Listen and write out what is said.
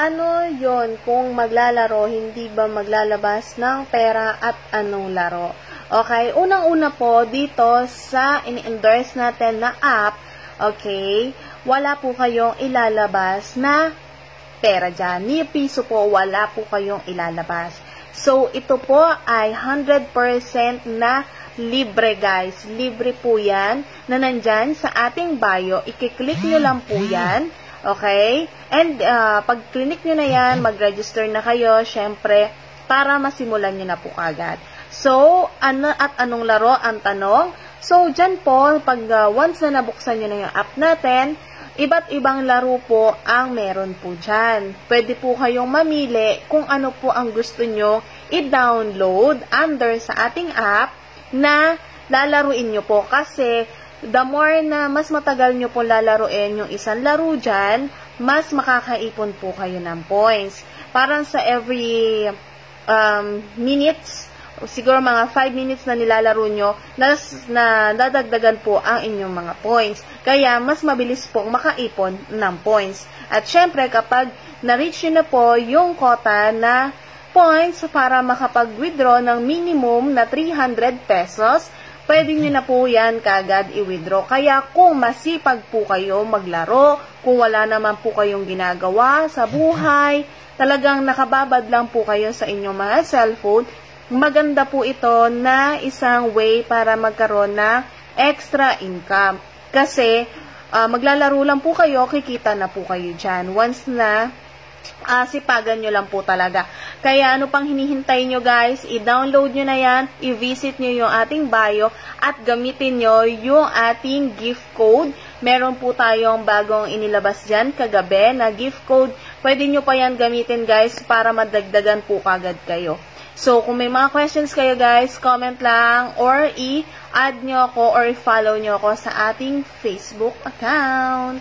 paano yon kung maglalaro, hindi ba maglalabas ng pera at anong laro? Okay, unang-una po dito sa ini-endorse natin na app, okay, wala po kayong ilalabas na pera dyan. Ni piso po, wala po kayong ilalabas. So, ito po ay 100% na libre guys. Libre po yan na nandyan sa ating bio. I-click nyo lang po yan. Okay? And pag click nyo na yan, mag-register na kayo, syempre, para masimulan nyo na po agad. So, ano at anong laro ang tanong? So, dyan po, pag once na nabuksan nyo na yung app natin, iba't ibang laro po ang meron po dyan. Pwede po kayong mamili kung ano po ang gusto nyo i-download under sa ating app na lalaruin nyo po. Kasi, the more na mas matagal nyo po lalaruin yung isang laro dyan, mas makakaipon po kayo ng points. Parang sa every minutes, siguro mga 5 minutes na nilalaro nyo, na dadagdagan po ang inyong mga points. Kaya, mas mabilis pong makaipon ng points. At syempre, kapag na-reach nyo na po yung quota na points para makapag-withdraw ng minimum na 300 pesos, pwede nyo na po yan kagad i-withdraw. Kaya kung masipag po kayo maglaro, kung wala naman po kayong ginagawa sa buhay, talagang nakababad lang po kayo sa inyong mga cellphone, maganda po ito na isang way para magkaroon ng extra income. Kasi maglalaro lang po kayo, kikita na po kayo dyan. Once na sipagan nyo lang po talaga. Kaya ano pang hinihintay nyo guys, i-download nyo na yan, i-visit nyo yung ating bio, at gamitin nyo yung ating gift code. Meron po tayong bagong inilabas dyan kagabi na gift code. Pwede nyo pa yan gamitin guys para madagdagan po kagad kayo. So, kung may mga questions kayo guys, comment lang or i-add nyo ako or i-follow nyo ako sa ating Facebook account.